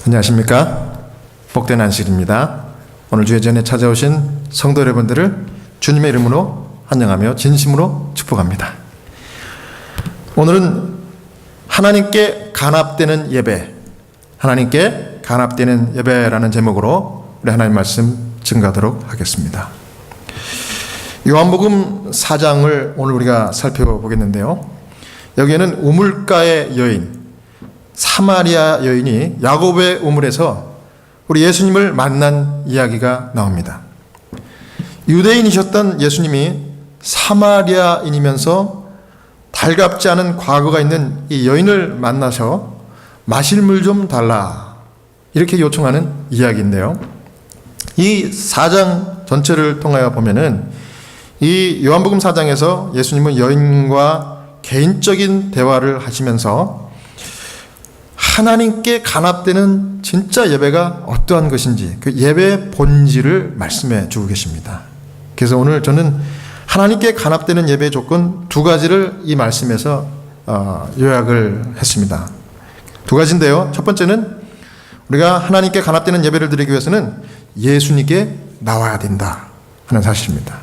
안녕하십니까? 복된 안식일입니다. 오늘 주의 전에 찾아오신 성도 여러분들을 주님의 이름으로 환영하며 진심으로 축복합니다. 오늘은 하나님께 간합되는 예배, 하나님께 간합되는 예배라는 제목으로 우리 하나님 말씀 증거하도록 하겠습니다. 요한복음 4장을 오늘 우리가 살펴보겠는데요. 여기에는 우물가의 여인, 사마리아 여인이 야곱의 우물에서 우리 예수님을 만난 이야기가 나옵니다. 유대인이셨던 예수님이 사마리아인이면서 달갑지 않은 과거가 있는 이 여인을 만나서 마실 물 좀 달라 이렇게 요청하는 이야기인데요. 이 4장 전체를 통하여 보면은 이 요한복음 4장에서 예수님은 여인과 개인적인 대화를 하시면서 하나님께 간합되는 진짜 예배가 어떠한 것인지 그 예배의 본질을 말씀해 주고 계십니다. 그래서 오늘 저는 하나님께 간합되는 예배의 조건 두 가지를 이 말씀에서 요약을 했습니다. 두 가지인데요. 첫 번째는 우리가 하나님께 간합되는 예배를 드리기 위해서는 예수님께 나와야 된다 하는 사실입니다.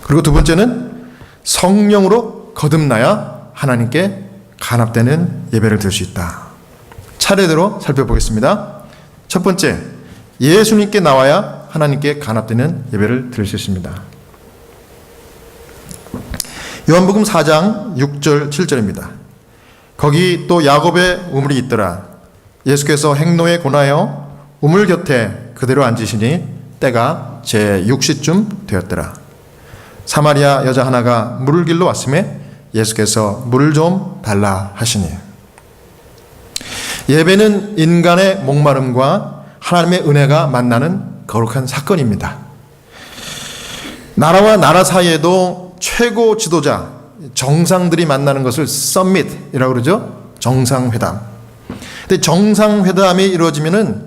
그리고 두 번째는 성령으로 거듭나야 하나님께 간합되는 예배를 드릴 수 있다. 차례대로 살펴보겠습니다. 첫 번째, 예수님께 나와야 하나님께 간합되는 예배를 드릴 수 있습니다. 요한복음 4장 6절 7절입니다. 거기 또 야곱의 우물이 있더라. 예수께서 행로에 권하여 우물 곁에 그대로 앉으시니 때가 제 6시쯤 되었더라. 사마리아 여자 하나가 물을 길러 왔음에 예수께서 물을 좀 달라 하시니. 예배는 인간의 목마름과 하나님의 은혜가 만나는 거룩한 사건입니다. 나라와 나라 사이에도 최고 지도자, 정상들이 만나는 것을 서밋이라고 그러죠. 정상회담. 근데 정상회담이 이루어지면은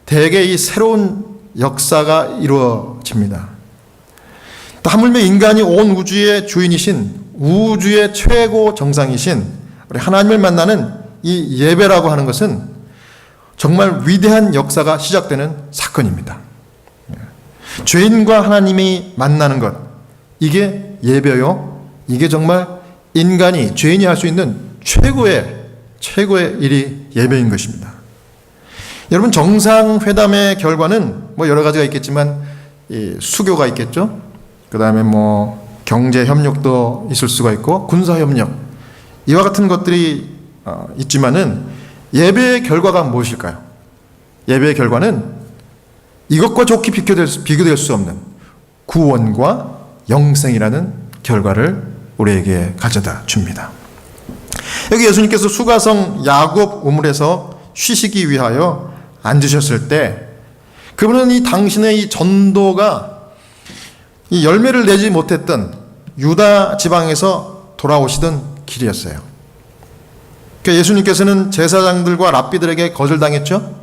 대개 이 새로운 역사가 이루어집니다. 또 하물며 인간이 온 우주의 주인이신 우주의 최고 정상이신 우리 하나님을 만나는 이 예배라고 하는 것은 정말 위대한 역사가 시작되는 사건입니다. 죄인과 하나님이 만나는 것, 이게 예배요. 이게 정말 인간이, 죄인이 할 수 있는 최고의 일이 예배인 것입니다. 여러분, 정상회담의 결과는 뭐 여러 가지가 있겠지만 이 수교가 있겠죠. 그 다음에 뭐 경제협력도 있을 수가 있고 군사협력, 이와 같은 것들이 있지만은 예배의 결과가 무엇일까요? 예배의 결과는 이것과 좋게 비교될 수 없는 구원과 영생이라는 결과를 우리에게 가져다 줍니다. 여기 예수님께서 수가성 야곱 우물에서 쉬시기 위하여 앉으셨을 때 그분은 이 당신의 이 전도가 이 열매를 내지 못했던 유다 지방에서 돌아오시던 길이었어요. 예수님께서는 제사장들과 랍비들에게 거절당했죠.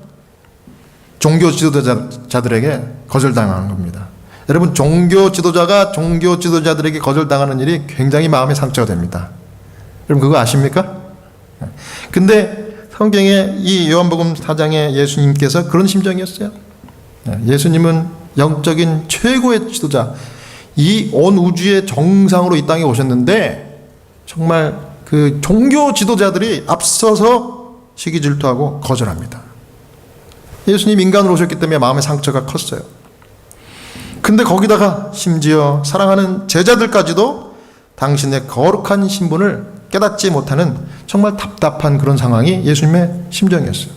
종교 지도자들에게 거절당한 겁니다. 여러분, 종교 지도자가 종교 지도자들에게 거절당하는 일이 굉장히 마음에 상처가 됩니다. 여러분, 그거 아십니까? 근데 성경에 이 요한복음 4장에 예수님께서 그런 심정이었어요. 예수님은 영적인 최고의 지도자, 이 온 우주의 정상으로 이 땅에 오셨는데 정말 그 종교 지도자들이 앞서서 시기 질투하고 거절합니다. 예수님 인간으로 오셨기 때문에 마음의 상처가 컸어요. 근데 거기다가 심지어 사랑하는 제자들까지도 당신의 거룩한 신분을 깨닫지 못하는 정말 답답한 그런 상황이 예수님의 심정이었어요.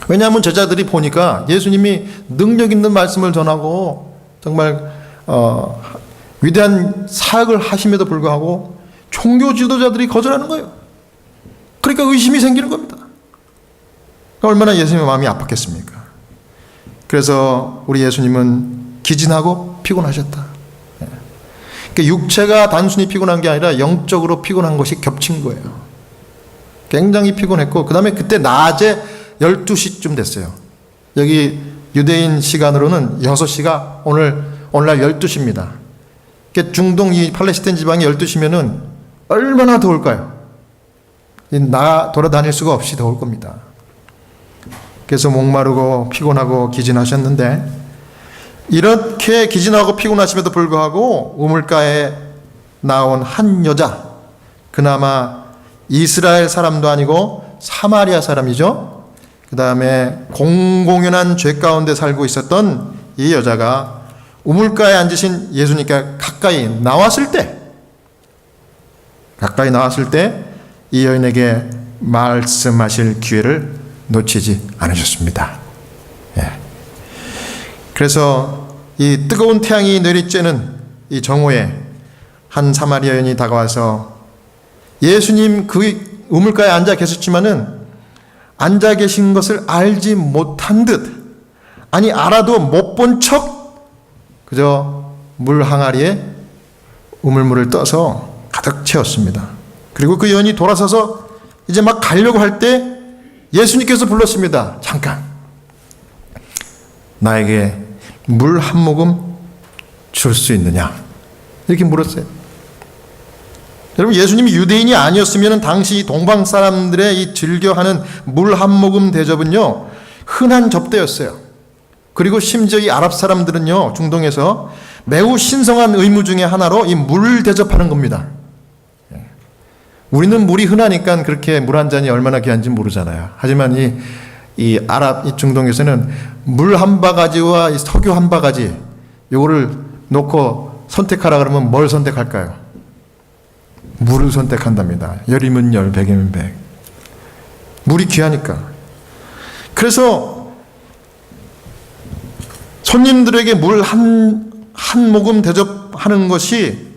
왜냐하면 제자들이 보니까 예수님이 능력 있는 말씀을 전하고 정말 위대한 사역을 하심에도 불구하고 종교 지도자들이 거절하는 거예요. 그러니까 의심이 생기는 겁니다. 얼마나 예수님의 마음이 아팠겠습니까? 그래서 우리 예수님은 기진하고 피곤하셨다. 그러니까 육체가 단순히 피곤한 게 아니라 영적으로 피곤한 것이 겹친 거예요. 굉장히 피곤했고 그 다음에 그때 낮에 12시쯤 됐어요. 여기 유대인 시간으로는 6시가 오늘날 12시입니다. 중동 이 팔레스타인 지방이 12시면은 얼마나 더울까요? 돌아다닐 수가 없이 더울 겁니다. 그래서 목마르고 피곤하고 기진하셨는데, 이렇게 기진하고 피곤하심에도 불구하고 우물가에 나온 한 여자, 그나마 이스라엘 사람도 아니고 사마리아 사람이죠. 그 다음에 공공연한 죄 가운데 살고 있었던 이 여자가 우물가에 앉으신 예수님께 가까이 나왔을 때 이 여인에게 말씀하실 기회를 놓치지 않으셨습니다. 예. 그래서 이 뜨거운 태양이 내리쬐는 이 정오에 한 사마리아 여인이 다가와서 예수님 그 우물가에 앉아 계셨지만은 앉아 계신 것을 알지 못한 듯, 아니 알아도 못 본 척 그저 물 항아리에 우물물을 떠서 가득 채웠습니다. 그리고 그 여인이 돌아서서 이제 막 가려고 할 때 예수님께서 불렀습니다. 잠깐, 나에게 물 한 모금 줄 수 있느냐? 이렇게 물었어요. 여러분, 예수님이 유대인이 아니었으면 당시 동방 사람들의 이 즐겨하는 물 한 모금 대접은요, 흔한 접대였어요. 그리고 심지어 이 아랍 사람들은요, 중동에서 매우 신성한 의무 중에 하나로 이 물 대접하는 겁니다. 우리는 물이 흔하니까 그렇게 물 한 잔이 얼마나 귀한지 모르잖아요. 하지만 이 아랍, 이 중동에서는 물 한 바가지와 이 석유 한 바가지, 요거를 놓고 선택하라 그러면 뭘 선택할까요? 물을 선택한답니다. 열이면 열, 백이면 백. 물이 귀하니까. 그래서 손님들에게 물 한 모금 대접하는 것이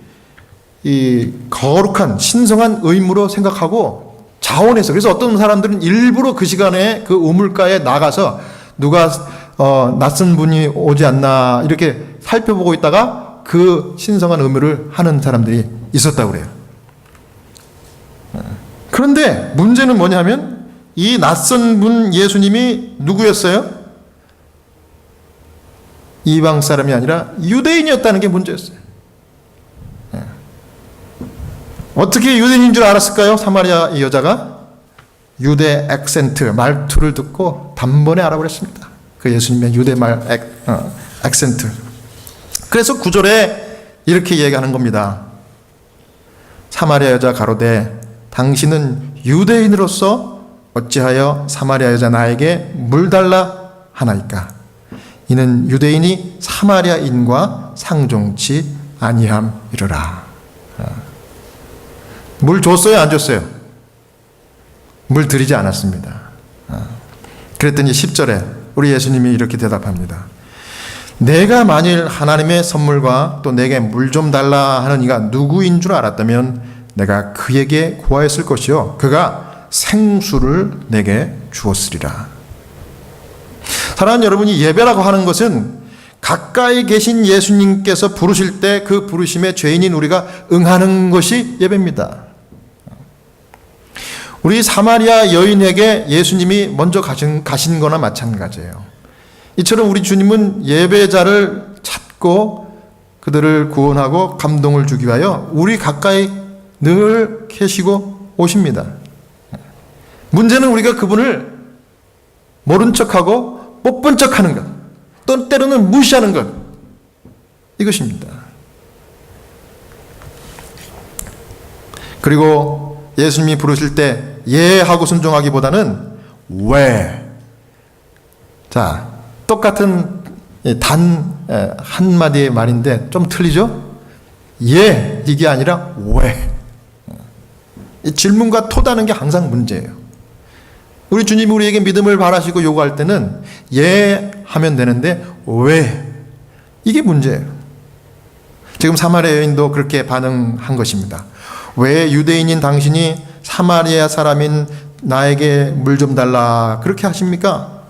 이 거룩한 신성한 의무로 생각하고 자원해서, 그래서 어떤 사람들은 일부러 그 시간에 그 우물가에 나가서 누가 낯선 분이 오지 않나 이렇게 살펴보고 있다가 그 신성한 의무를 하는 사람들이 있었다고 그래요. 그런데 문제는 뭐냐면 이 낯선 분 예수님이 누구였어요? 이방 사람이 아니라 유대인이었다는 게 문제였어요. 어떻게 유대인인 줄 알았을까요? 사마리아 이 여자가 유대 액센트, 말투를 듣고 단번에 알아버렸습니다. 그 예수님의 유대 액센트. 그래서 9절에 이렇게 얘기하는 겁니다. 사마리아 여자 가로되 당신은 유대인으로서 어찌하여 사마리아 여자 나에게 물 달라 하나이까? 이는 유대인이 사마리아인과 상종치 아니함이로라. 물 줬어요, 안 줬어요? 물 드리지 않았습니다. 그랬더니 10절에 우리 예수님이 이렇게 대답합니다. 내가 만일 하나님의 선물과 또 내게 물 좀 달라 하는 이가 누구인 줄 알았다면 내가 그에게 구하였을 것이요 그가 생수를 내게 주었으리라. 사랑하는 여러분이, 예배라고 하는 것은 가까이 계신 예수님께서 부르실 때 그 부르심에 죄인인 우리가 응하는 것이 예배입니다. 우리 사마리아 여인에게 예수님이 먼저 가신 거나 마찬가지예요. 이처럼 우리 주님은 예배자를 찾고 그들을 구원하고 감동을 주기 위하여 우리 가까이 늘 계시고 오십니다. 문제는 우리가 그분을 모른 척하고 못 본 척하는 것, 또 때로는 무시하는 것, 이것입니다. 그리고 예수님이 부르실 때 예 하고 순종하기보다는 왜. 자, 똑같은 단 한마디의 말인데 좀 틀리죠? 예, 이게 아니라 왜. 이 질문과 토다는 게 항상 문제예요. 우리 주님이 우리에게 믿음을 바라시고 요구할 때는 예 하면 되는데 왜, 이게 문제예요. 지금 사마리아 여인도 그렇게 반응한 것입니다. 왜 유대인인 당신이 사마리아 사람인 나에게 물 좀 달라 그렇게 하십니까?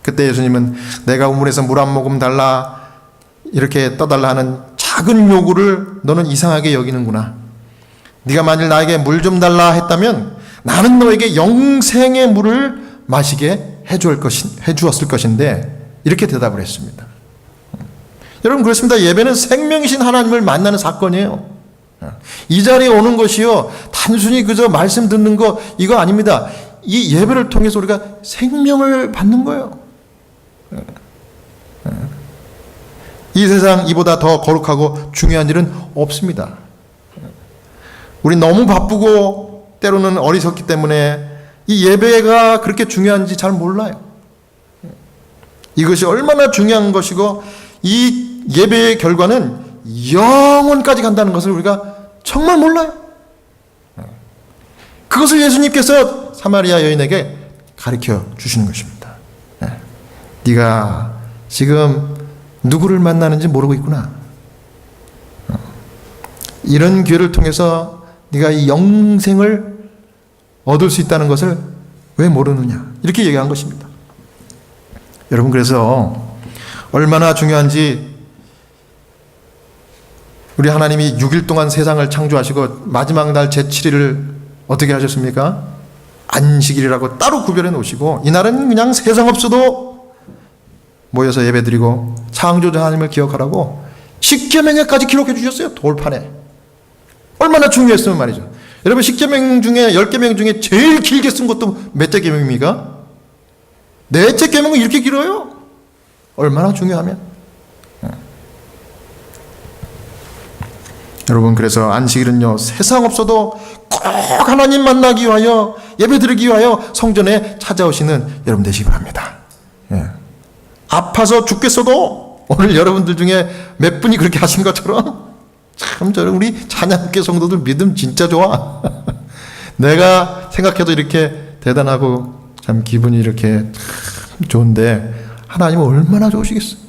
그때 예수님은 내가 우물에서 물 한 모금 달라 이렇게 떠달라 하는 작은 요구를 너는 이상하게 여기는구나. 네가 만일 나에게 물 좀 달라 했다면 나는 너에게 영생의 물을 마시게 해주었을 것인데, 이렇게 대답을 했습니다. 여러분, 그렇습니다. 예배는 생명이신 하나님을 만나는 사건이에요. 이 자리에 오는 것이요, 단순히 그저 말씀 듣는 거 이거 아닙니다. 이 예배를 통해서 우리가 생명을 받는 거예요. 이 세상 이보다 더 거룩하고 중요한 일은 없습니다. 우리 너무 바쁘고 때로는 어리석기 때문에 이 예배가 그렇게 중요한지 잘 몰라요. 이것이 얼마나 중요한 것이고 이 예배의 결과는 영원까지 간다는 것을 우리가 정말 몰라요. 그것을 예수님께서 사마리아 여인에게 가르쳐 주시는 것입니다. 네가 지금 누구를 만나는지 모르고 있구나. 이런 기회를 통해서 네가 이 영생을 얻을 수 있다는 것을 왜 모르느냐, 이렇게 얘기한 것입니다. 여러분, 그래서 얼마나 중요한지 우리 하나님이 6일 동안 세상을 창조하시고 마지막 날 제7일을 어떻게 하셨습니까? 안식일이라고 따로 구별해 놓으시고 이날은 그냥 세상 없어도 모여서 예배드리고 창조주 하나님을 기억하라고 십계명에까지 기록해 주셨어요. 돌판에. 얼마나 중요했으면 말이죠. 여러분, 십계명 중에 10계명 중에 제일 길게 쓴 것도 몇째 계명입니까? 넷째 계명은 이렇게 길어요. 얼마나 중요하면. 여러분, 그래서 안식일은요, 세상 없어도 꼭 하나님 만나기 위하여 예배드리기 위하여 성전에 찾아오시는 여러분 되시기 바랍니다. 아파서 죽겠어도 오늘 여러분들 중에 몇 분이 그렇게 하신 것처럼 참 저는 우리 찬양교 성도들 믿음 진짜 좋아. 내가 생각해도 이렇게 대단하고 참 기분이 이렇게 참 좋은데 하나님은 얼마나 좋으시겠어요.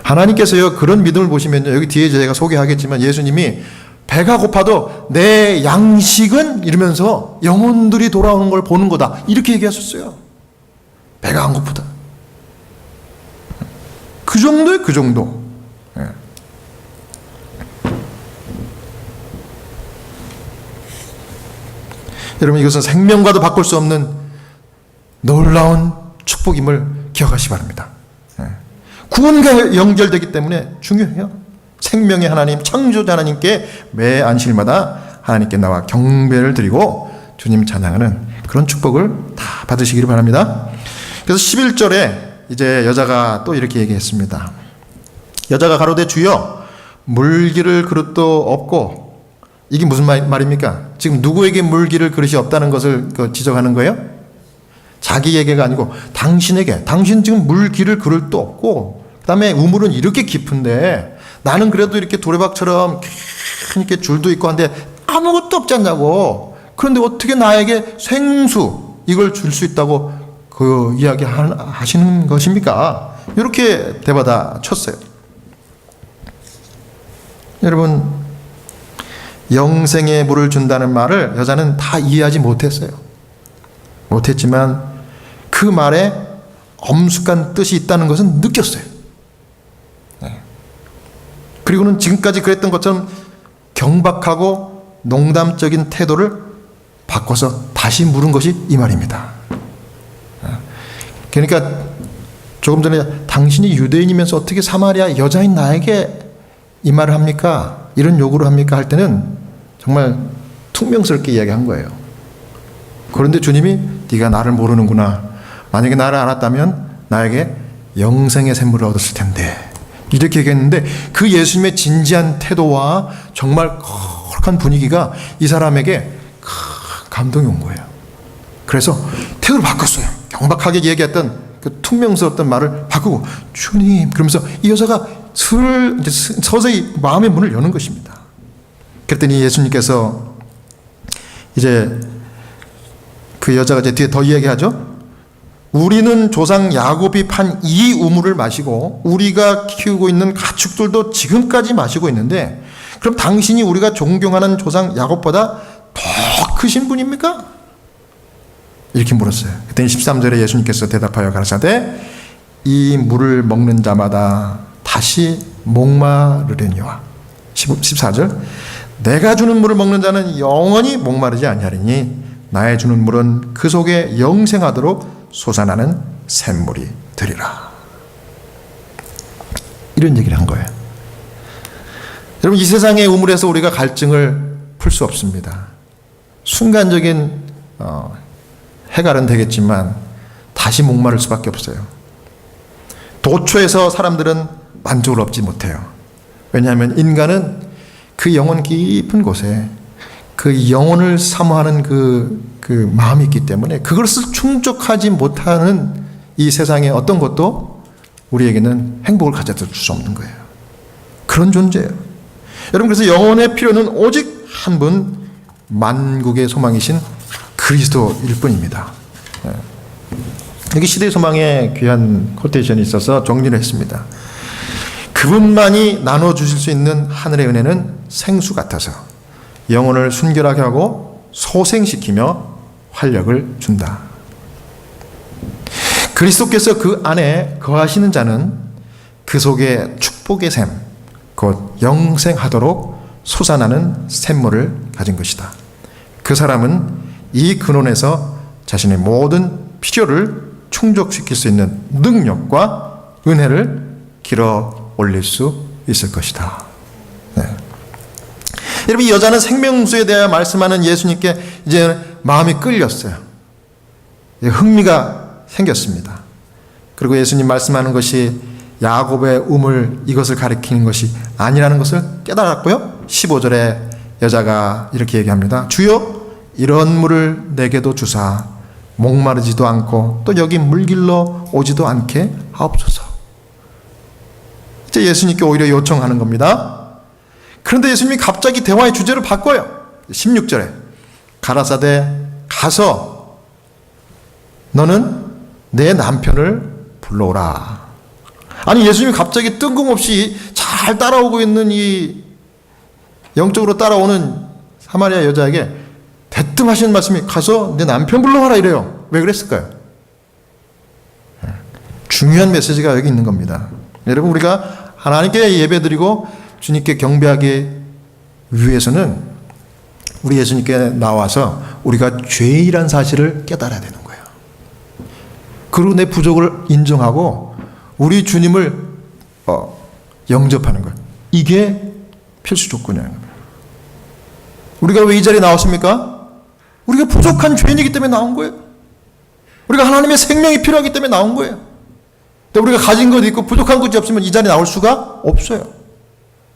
하나님께서요, 그런 믿음을 보시면요, 여기 뒤에 제가 소개하겠지만 예수님이 배가 고파도 내 양식은 이러면서 영혼들이 돌아오는 걸 보는 거다, 이렇게 얘기하셨어요. 배가 안 고프다. 그 정도예요, 그 정도. 여러분, 이것은 생명과도 바꿀 수 없는 놀라운 축복임을 기억하시기 바랍니다. 구원과 연결되기 때문에 중요해요. 생명의 하나님, 창조자 하나님께 매 안식일마다 하나님께 나와 경배를 드리고 주님 찬양하는 그런 축복을 다 받으시기를 바랍니다. 그래서 11절에 이제 여자가 또 이렇게 얘기했습니다. 여자가 가로되 주여 물기를 그릇도 없고, 이게 무슨 말입니까? 지금 누구에게 물기를 그릇이 없다는 것을 지적하는 거예요? 자기에게가 아니고 당신에게. 당신 지금 물기를 그릇도 없고, 그 다음에 우물은 이렇게 깊은데 나는 그래도 이렇게 도레박처럼 이렇게 줄도 있고 한데 아무것도 없지 않냐고. 그런데 어떻게 나에게 생수 이걸 줄 수 있다고 그 이야기 하시는 것입니까? 이렇게 대받아 쳤어요. 여러분, 영생의 물을 준다는 말을 여자는 다 이해하지 못했어요. 못했지만 그 말에 엄숙한 뜻이 있다는 것은 느꼈어요. 그리고는 지금까지 그랬던 것처럼 경박하고 농담적인 태도를 바꿔서 다시 물은 것이 이 말입니다. 그러니까 조금 전에 당신이 유대인이면서 어떻게 사마리아 여자인 나에게 이 말을 합니까? 이런 요구를 합니까? 할 때는 정말 퉁명스럽게 이야기한 거예요. 그런데 주님이 네가 나를 모르는구나. 만약에 나를 알았다면 나에게 영생의 샘물을 얻었을 텐데, 이렇게 얘기했는데 그 예수님의 진지한 태도와 정말 거룩한 분위기가 이 사람에게 감동이 온 거예요. 그래서 태도를 바꿨어요. 경박하게 얘기했던 그 퉁명스럽던 말을 바꾸고 주님, 그러면서 이 여자가 서서히 마음의 문을 여는 것입니다. 그랬더니 예수님께서 이제 그 여자가 이제 뒤에 더 이야기하죠. 우리는 조상 야곱이 판 이 우물을 마시고 우리가 키우고 있는 가축들도 지금까지 마시고 있는데, 그럼 당신이 우리가 존경하는 조상 야곱보다 더 크신 분입니까? 이렇게 물었어요. 그때 13절에 예수님께서 대답하여 가라사대 이 물을 먹는 자마다 다시 목마르려니와. 14절 내가 주는 물을 먹는 자는 영원히 목마르지 아니하리니 나의 주는 물은 그 속에 영생하도록 솟아나는 샘물이 되리라. 이런 얘기를 한 거예요. 여러분, 이 세상의 우물에서 우리가 갈증을 풀 수 없습니다. 순간적인 해갈은 되겠지만 다시 목마를 수밖에 없어요. 도처에서 사람들은 만족을 얻지 못해요. 왜냐하면 인간은 그 영혼 깊은 곳에 그 영혼을 사모하는 그 마음이 있기 때문에 그것을 충족하지 못하는 이 세상의 어떤 것도 우리에게는 행복을 가져다 줄 수 없는 거예요. 그런 존재예요. 여러분, 그래서 영혼의 필요는 오직 한 분, 만국의 소망이신 그리스도일 뿐입니다. 여기 시대의 소망에 귀한 코테이션이 있어서 정리를 했습니다. 그분만이 나눠주실 수 있는 하늘의 은혜는 생수 같아서 영혼을 순결하게 하고 소생시키며 활력을 준다. 그리스도께서 그 안에 거하시는 자는 그 속에 축복의 샘, 곧 영생하도록 솟아나는 샘물을 가진 것이다. 그 사람은 이 근원에서 자신의 모든 필요를 충족시킬 수 있는 능력과 은혜를 길어 올릴 수 있을 것이다. 네. 여러분, 이 여자는 생명수에 대하여 말씀하는 예수님께 이제 마음이 끌렸어요. 흥미가 생겼습니다. 그리고 예수님 말씀하는 것이 야곱의 우물, 이것을 가리키는 것이 아니라는 것을 깨달았고요. 15절에 여자가 이렇게 얘기합니다. 주여, 이런 물을 내게도 주사 목마르지도 않고 또 여기 물길로 오지도 않게 하옵소서. 이제 예수님께 오히려 요청하는 겁니다. 그런데 예수님이 갑자기 대화의 주제를 바꿔요. 16절에 가라사대 가서 너는 내 남편을 불러오라. 아니, 예수님이 갑자기 뜬금없이 잘 따라오고 있는 이 영적으로 따라오는 사마리아 여자에게 대뜸 하시는 말씀이 가서 내 남편 불러와라 이래요. 왜 그랬을까요? 중요한 메시지가 여기 있는 겁니다. 여러분, 우리가 하나님께 예배드리고 주님께 경배하기 위해서는 우리 예수님께 나와서 우리가 죄인이란 사실을 깨달아야 되는 거예요. 그리고 내 부족을 인정하고 우리 주님을 영접하는 거예요. 이게 필수 조건이에요. 우리가 왜 이 자리에 나왔습니까? 우리가 부족한 죄인이기 때문에 나온 거예요. 우리가 하나님의 생명이 필요하기 때문에 나온 거예요. 근데 우리가 가진 것이 있고 부족한 것이 없으면 이 자리에 나올 수가 없어요.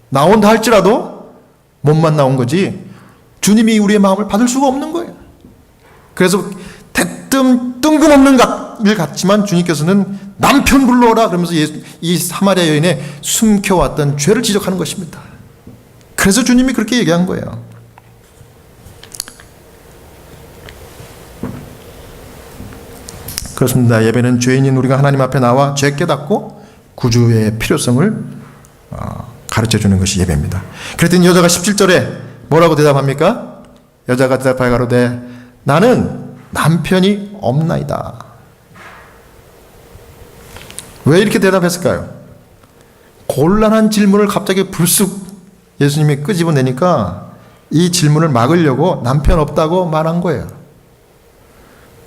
나온다 할지라도 몸만 나온 거지 주님이 우리의 마음을 받을 수가 없는 거예요. 그래서 대뜸 뜬금없는 일 같지만 주님께서는 남편 불러오라 그러면서 이 사마리아 여인의 숨겨왔던 죄를 지적하는 것입니다. 그래서 주님이 그렇게 얘기한 거예요. 그렇습니다. 예배는 죄인인 우리가 하나님 앞에 나와 죄 깨닫고 구주의 필요성을 가르쳐주는 것이 예배입니다. 그랬더니 여자가 17절에 뭐라고 대답합니까? 여자가 대답하여 가로되 나는 남편이 없나이다. 왜 이렇게 대답했을까요? 곤란한 질문을 갑자기 불쑥 예수님이 끄집어내니까 이 질문을 막으려고 남편 없다고 말한 거예요.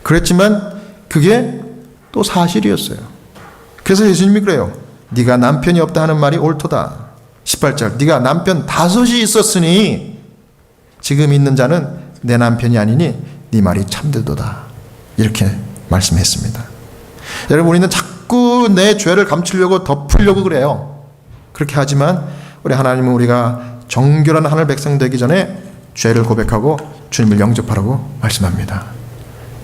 그랬지만 그게 또 사실이었어요. 그래서 예수님이 그래요. 네가 남편이 없다 하는 말이 옳도다. 18절 네가 남편 5이 있었으니 지금 있는 자는 내 남편이 아니니 네 말이 참되도다. 이렇게 말씀했습니다. 여러분, 우리는 자꾸 내 죄를 감추려고 덮으려고 그래요. 그렇게 하지만 우리 하나님은 우리가 정결한 하늘 백성 되기 전에 죄를 고백하고 주님을 영접하라고 말씀합니다.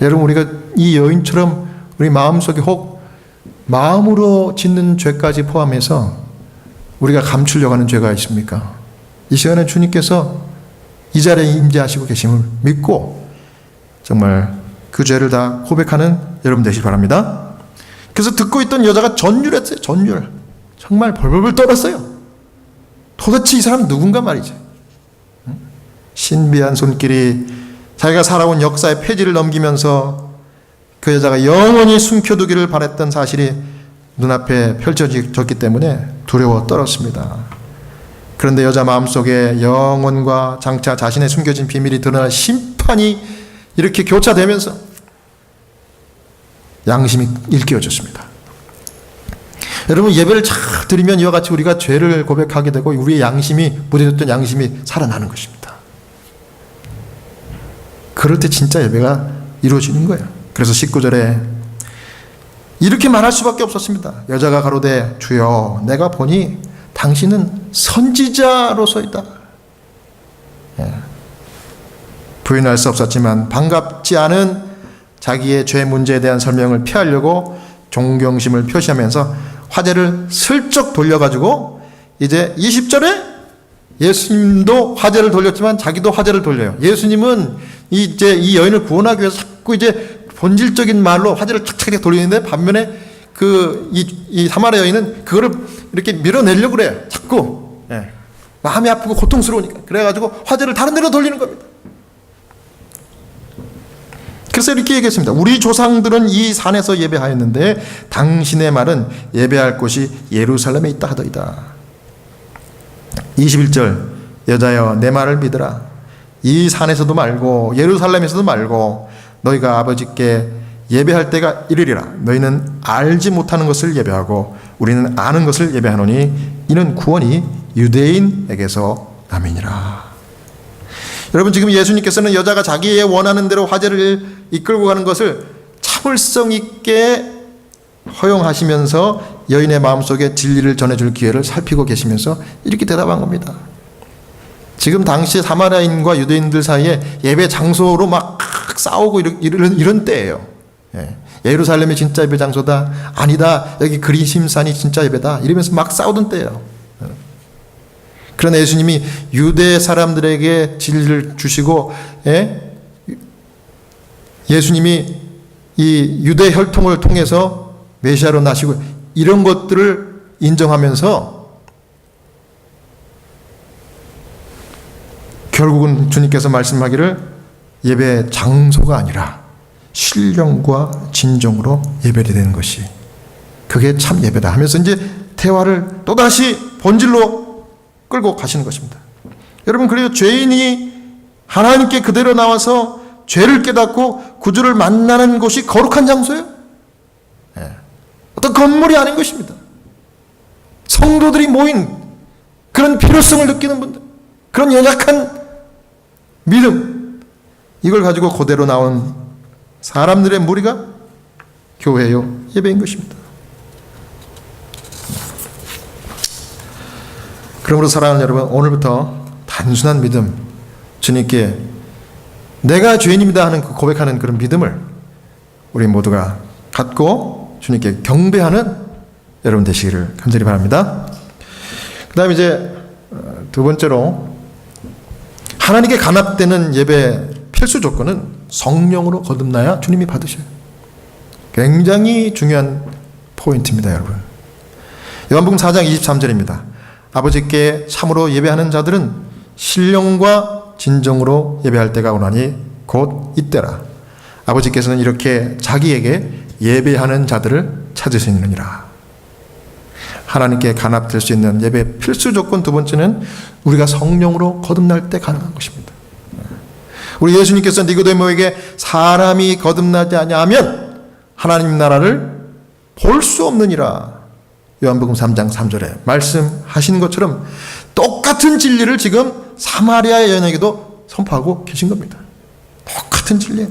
여러분, 우리가 이 여인처럼 우리 마음속에 혹 마음으로 짓는 죄까지 포함해서 우리가 감추려고 하는 죄가 있습니까? 이 시간에 주님께서 이 자리에 임재하시고 계심을 믿고 정말 그 죄를 다 고백하는 여러분 되시기 바랍니다. 그래서 듣고 있던 여자가 전율했어요. 전율. 정말 벌벌벌 떨었어요. 도대체 이 사람 누군가 말이죠. 신비한 손길이 자기가 살아온 역사의 페이지를 넘기면서 그 여자가 영원히 숨겨두기를 바랬던 사실이 눈앞에 펼쳐졌기 때문에 두려워 떨었습니다. 그런데 여자 마음속에 영혼과 장차 자신의 숨겨진 비밀이 드러날 심판이 이렇게 교차되면서 양심이 일깨워졌습니다. 여러분, 예배를 잘 드리면 이와 같이 우리가 죄를 고백하게 되고 우리의 양심이 무뎌졌던 양심이 살아나는 것입니다. 그럴 때 진짜 예배가 이루어지는 거예요. 그래서 19절에 이렇게 말할 수밖에 없었습니다. 여자가 가로되 주여 내가 보니 당신은 선지자로서이다. 부인할 수 없었지만 반갑지 않은 자기의 죄 문제에 대한 설명을 피하려고 존경심을 표시하면서 화제를 슬쩍 돌려가지고 이제 20절에 예수님도 화제를 돌렸지만 자기도 화제를 돌려요. 예수님은 이제 이 여인을 구원하기 위해서 자꾸 이제 본질적인 말로 화제를 착착 돌리는데 반면에 이 사마리아 여인은 그거를 이렇게 밀어내려고 그래요. 자꾸. 마음이 아프고 고통스러우니까. 그래가지고 화제를 다른 데로 돌리는 겁니다. 그래서 이렇게 얘기했습니다. 우리 조상들은 이 산에서 예배하였는데 당신의 말은 예배할 곳이 예루살렘에 있다 하더이다. 21절 여자여 내 말을 믿으라. 이 산에서도 말고 예루살렘에서도 말고 너희가 아버지께 예배할 때가 이르리라. 너희는 알지 못하는 것을 예배하고 우리는 아는 것을 예배하노니 이는 구원이 유대인에게서 남이니라. 여러분 지금 예수님께서는 여자가 자기의 원하는 대로 화제를 이끌고 가는 것을 참을성 있게 허용하시면서 여인의 마음속에 진리를 전해줄 기회를 살피고 계시면서 이렇게 대답한 겁니다. 지금 당시 사마리아인과 유대인들 사이에 예배 장소로 막 싸우고 이런 때예요. 예루살렘이 진짜 예배 장소다. 아니다. 여기 그리심산이 진짜 예배다. 이러면서 막 싸우던 때예요. 그러나 예수님이 유대 사람들에게 진리를 주시고 예수님이 이 유대 혈통을 통해서 메시아로 나시고 이런 것들을 인정하면서 결국은 주님께서 말씀하기를 예배 장소가 아니라 신령과 진정으로 예배를 드리는 것이 그게 참 예배다 하면서 이제 대화를 또다시 본질로 끌고 가시는 것입니다. 여러분 그래서 죄인이 하나님께 그대로 나와서 죄를 깨닫고 구주를 만나는 곳이 거룩한 장소예요. 어떤 건물이 아닌 것입니다. 성도들이 모인 그런 필요성을 느끼는 분들, 그런 연약한 믿음, 이걸 가지고 그대로 나온 사람들의 무리가 교회요 예배인 것입니다. 그러므로 사랑하는 여러분, 오늘부터 단순한 믿음, 주님께 내가 죄인입니다 하는 그 고백하는 그런 믿음을 우리 모두가 갖고 주님께 경배하는 여러분 되시기를 간절히 바랍니다. 그 다음에 이제 두 번째로 하나님께 간합되는 예배 필수 조건은 성령으로 거듭나야 주님이 받으셔요. 굉장히 중요한 포인트입니다, 여러분. 요한복음 4장 23절입니다. 아버지께 참으로 예배하는 자들은 신령과 진정으로 예배할 때가 오나니 곧 이때라. 아버지께서는 이렇게 자기에게 예배하는 자들을 찾으시느니라. 하나님께 간합될 수 있는 예배 필수 조건 두 번째는 우리가 성령으로 거듭날 때 가능한 것입니다. 우리 예수님께서 니고데모에게 사람이 거듭나지 아니하면 하나님 나라를 볼 수 없느니라. 요한복음 3장 3절에 말씀하시는 것처럼 똑같은 진리를 지금 사마리아의 여인에게도 선포하고 계신 겁니다. 똑같은 진리예요.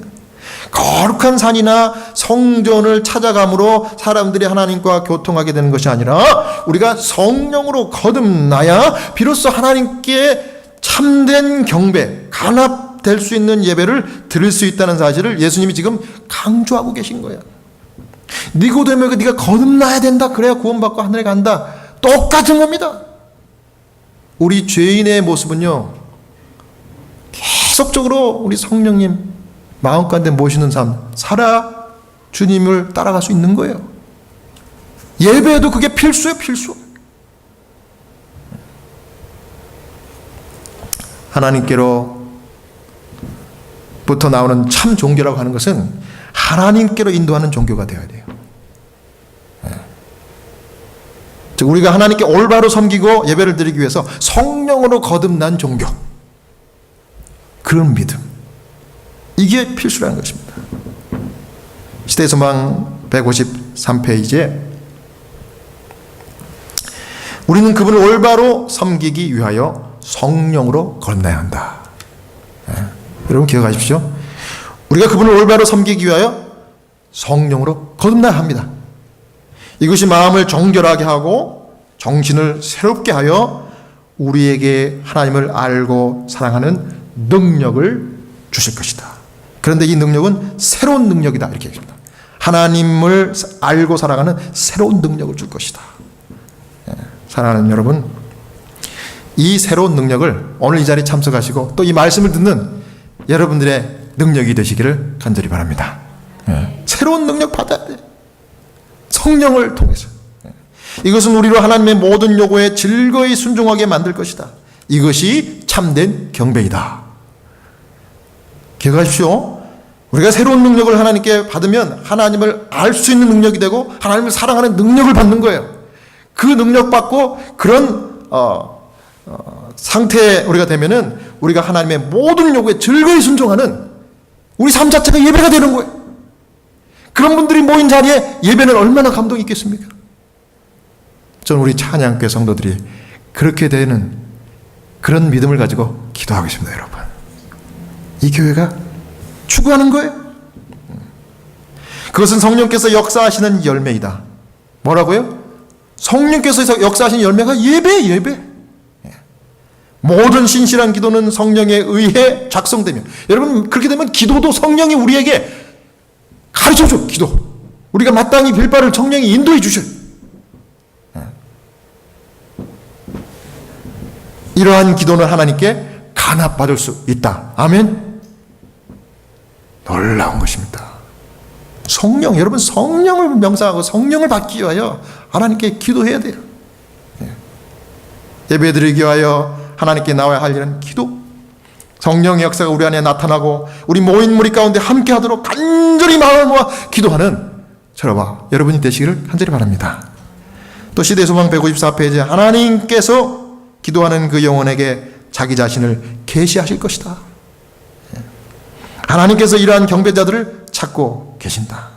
거룩한 산이나 성전을 찾아감으로 사람들이 하나님과 교통하게 되는 것이 아니라 우리가 성령으로 거듭나야 비로소 하나님께 참된 경배, 간합될 수 있는 예배를 드릴 수 있다는 사실을 예수님이 지금 강조하고 계신 거예요. 니고데모에게 네가 거듭나야 된다. 그래야 구원받고 하늘에 간다. 똑같은 겁니다. 우리 죄인의 모습은요, 계속적으로 우리 성령님 마음 가운데 모시는 삶 살아 주님을 따라갈 수 있는 거예요. 예배에도 그게 필수예요, 필수. 하나님께로부터 나오는 참 종교라고 하는 것은 하나님께로 인도하는 종교가 되어야 돼요. 즉 우리가 하나님께 올바로 섬기고 예배를 드리기 위해서 성령으로 거듭난 종교, 그런 믿음, 이게 필수라는 것입니다. 시대의 소망 153페이지에 우리는 그분을 올바로 섬기기 위하여 성령으로 거듭나야 한다. 여러분 기억하십시오. 우리가 그분을 올바로 섬기기 위하여 성령으로 거듭나야 합니다. 이것이 마음을 정결하게 하고 정신을 새롭게 하여 우리에게 하나님을 알고 사랑하는 능력을 주실 것이다. 그런데 이 능력은 새로운 능력이다, 이렇게 얘기합니다. 하나님을 알고 살아가는 새로운 능력을 줄 것이다. 사랑하는 여러분, 이 새로운 능력을 오늘 이 자리에 참석하시고 또 이 말씀을 듣는 여러분들의 능력이 되시기를 간절히 바랍니다. 새로운 능력 받아야 돼. 성령을 통해서. 이것은 우리로 하나님의 모든 요구에 즐거이 순종하게 만들 것이다. 이것이 참된 경배이다. 기억하십시오. 우리가 새로운 능력을 하나님께 받으면 하나님을 알 수 있는 능력이 되고 하나님을 사랑하는 능력을 받는 거예요. 그 능력 받고 그런 상태에 우리가 되면은 우리가 하나님의 모든 요구에 즐거이 순종하는 우리 삶 자체가 예배가 되는 거예요. 그런 분들이 모인 자리에 예배는 얼마나 감동이 있겠습니까? 저는 우리 찬양교회 성도들이 그렇게 되는 그런 믿음을 가지고 기도하고 있습니다, 여러분. 이 교회가 추구하는 거예요. 그것은 성령께서 역사하시는 열매이다. 뭐라고요? 성령께서 역사하시는 열매가 예배예요, 예배. 모든 신실한 기도는 성령에 의해 작성되며, 여러분 그렇게 되면 기도도 성령이 우리에게 가르쳐줘. 기도 우리가 마땅히 빌 바를 성령이 인도해 주셔요. 이러한 기도는 하나님께 간합받을 수 있다. 아멘. 놀라운 것입니다. 성령, 여러분 성령을 명상하고 성령을 받기 위하여 하나님께 기도해야 돼요. 예배드리기 위하여 하나님께 나와야 할 일은 기도. 성령의 역사가 우리 안에 나타나고 우리 모인 무리 가운데 함께 하도록 간절히 마음을 모아 기도하는 저와 여러분이 되시기를 간절히 바랍니다. 또 시대소망 154페이지에 하나님께서 기도하는 그 영혼에게 자기 자신을 계시하실 것이다. 하나님께서 이러한 경배자들을 찾고 계신다.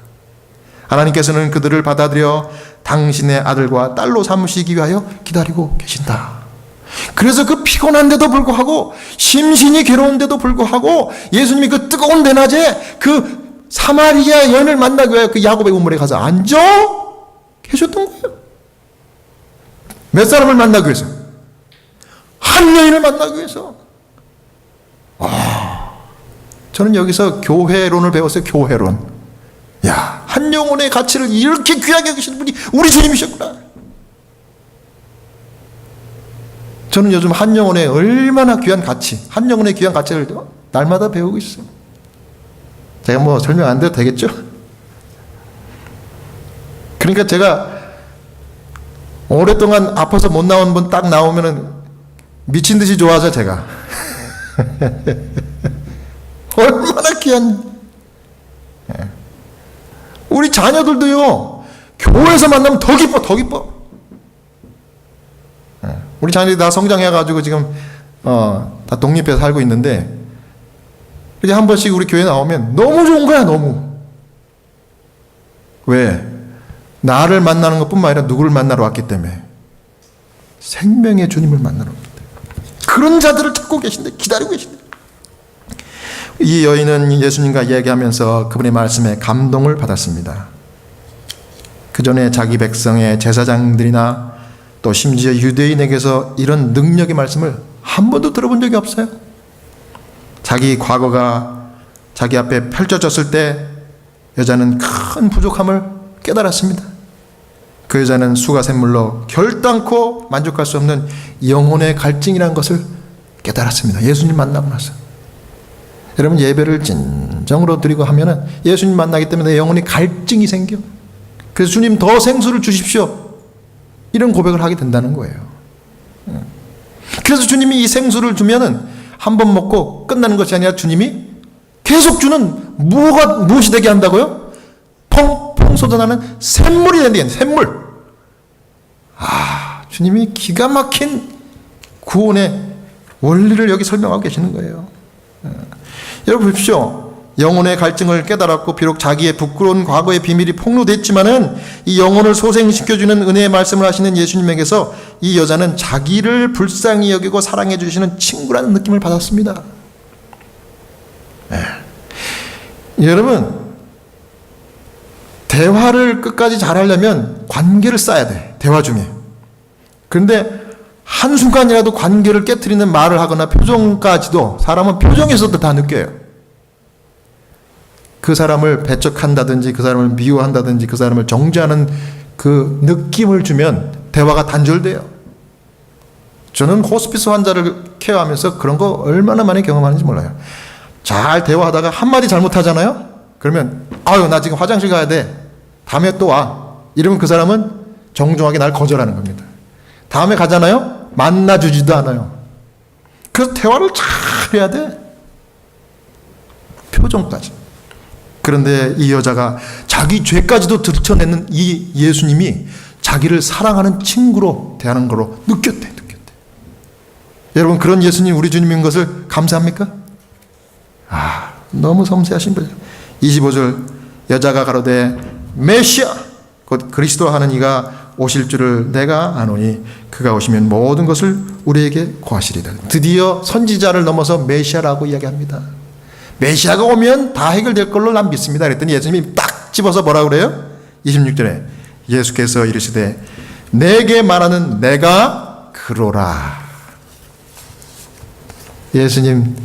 하나님께서는 그들을 받아들여 당신의 아들과 딸로 삼으시기 위하여 기다리고 계신다. 그래서 그 피곤한데도 불구하고 심신이 괴로운데도 불구하고 예수님이 그 뜨거운 대낮에 그 사마리아 여인을 만나기 위하여 그 야곱의 우물에 가서 앉아 계셨던 거예요. 몇 사람을 만나기 위해서? 한 여인을 만나기 위해서. 저는 여기서 교회론을 배웠어요. 교회론. 야, 한 영혼의 가치를 이렇게 귀하게 여기시는 분이 우리 주님이셨구나. 저는 요즘 한 영혼의 얼마나 귀한 가치, 한 영혼의 귀한 가치를 날마다 배우고 있어요. 제가 뭐 설명 안 돼도 되겠죠? 그러니까 제가 오랫동안 아파서 못 나온 분 딱 나오면은 미친 듯이 좋아하죠, 제가. 얼마나 귀한. 우리 자녀들도요, 교회에서 만나면 더 기뻐, 더 기뻐. 우리 자녀들이 다 성장해가지고 지금 다 독립해서 살고 있는데 이렇게 한 번씩 우리 교회 나오면 너무 좋은 거야, 너무. 왜? 나를 만나는 것뿐만 아니라 누구를 만나러 왔기 때문에. 생명의 주님을 만나러 왔기 때문에. 그런 자들을 찾고 계신데, 기다리고 계신데. 이 여인은 예수님과 이야기하면서 그분의 말씀에 감동을 받았습니다. 그 전에 자기 백성의 제사장들이나 또 심지어 유대인에게서 이런 능력의 말씀을 한 번도 들어본 적이 없어요. 자기 과거가 자기 앞에 펼쳐졌을 때 여자는 큰 부족함을 깨달았습니다. 그 여자는 수가샘물로 결단코 만족할 수 없는 영혼의 갈증이라는 것을 깨달았습니다. 예수님 만나고 나서. 여러분 예배를 진정으로 드리고 하면은 예수님 만나기 때문에 내 영혼이 갈증이 생겨. 그래서 주님 더 생수를 주십시오. 이런 고백을 하게 된다는 거예요. 그래서 주님이 이 생수를 주면은 한 번 먹고 끝나는 것이 아니라 주님이 계속 주는 무엇이 되게 한다고요? 펑펑 쏟아나는 샘물이 되게, 샘물. 주님이 기가 막힌 구원의 원리를 여기 설명하고 계시는 거예요. 여러분 보십시오. 영혼의 갈증을 깨달았고 비록 자기의 부끄러운 과거의 비밀이 폭로됐지만은 이 영혼을 소생시켜주는 은혜의 말씀을 하시는 예수님에게서 이 여자는 자기를 불쌍히 여기고 사랑해 주시는 친구라는 느낌을 받았습니다. 여러분 대화를 끝까지 잘하려면 관계를 쌓아야 돼. 대화 중에. 그런데 한순간이라도 관계를 깨트리는 말을 하거나 표정까지도 사람은 표정에서도 다 느껴요. 그 사람을 배척한다든지 그 사람을 미워한다든지 그 사람을 정죄하는 그 느낌을 주면 대화가 단절돼요. 저는 호스피스 환자를 케어하면서 그런 거 얼마나 많이 경험하는지 몰라요. 잘 대화하다가 한마디 잘못하잖아요? 그러면 아유 나 지금 화장실 가야 돼. 다음에 또 와. 이러면 그 사람은 정중하게 날 거절하는 겁니다. 다음에 가잖아요? 만나주지도 않아요. 그래서 대화를 잘 해야 돼. 표정까지. 그런데 이 여자가 자기 죄까지도 들춰내는 이 예수님이 자기를 사랑하는 친구로 대하는 걸로 느꼈대. 여러분 그런 예수님 우리 주님인 것을 감사합니까? 너무 섬세하신 거죠. 25절 여자가 가로되 메시아 곧 그리스도 하는 이가 오실 줄을 내가 아노니 그가 오시면 모든 것을 우리에게 고하시리다. 드디어 선지자를 넘어서 메시아라고 이야기합니다. 메시아가 오면 다 해결될 걸로 난 믿습니다. 그랬더니 예수님이 딱 집어서 뭐라고 그래요? 26절에 예수께서 이르시되 내게 말하는 내가 그로라. 예수님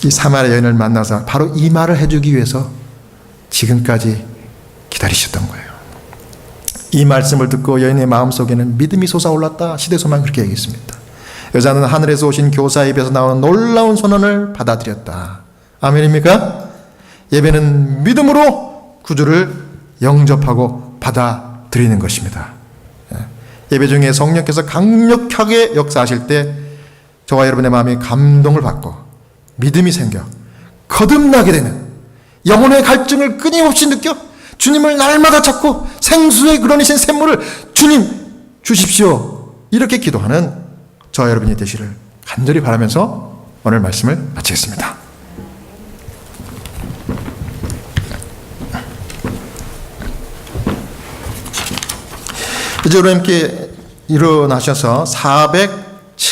이 사마리아 여인을 만나서 바로 이 말을 해주기 위해서 지금까지 기다리셨던 거예요. 이 말씀을 듣고 여인의 마음속에는 믿음이 솟아올랐다. 시대소망 그렇게 얘기했습니다. 여자는 하늘에서 오신 교사의 입에서 나오는 놀라운 선언을 받아들였다. 아멘입니까? 예배는 믿음으로 구주를 영접하고 받아들이는 것입니다. 예배 중에 성령께서 강력하게 역사하실 때 저와 여러분의 마음이 감동을 받고 믿음이 생겨 거듭나게 되는 영혼의 갈증을 끊임없이 느껴 주님을 날마다 찾고 생수의 그러니신 샘물을 주님 주십시오. 이렇게 기도하는 저와 여러분이 되시를 간절히 바라면서 오늘 말씀을 마치겠습니다. 이제 우리 함께 일어나셔서 400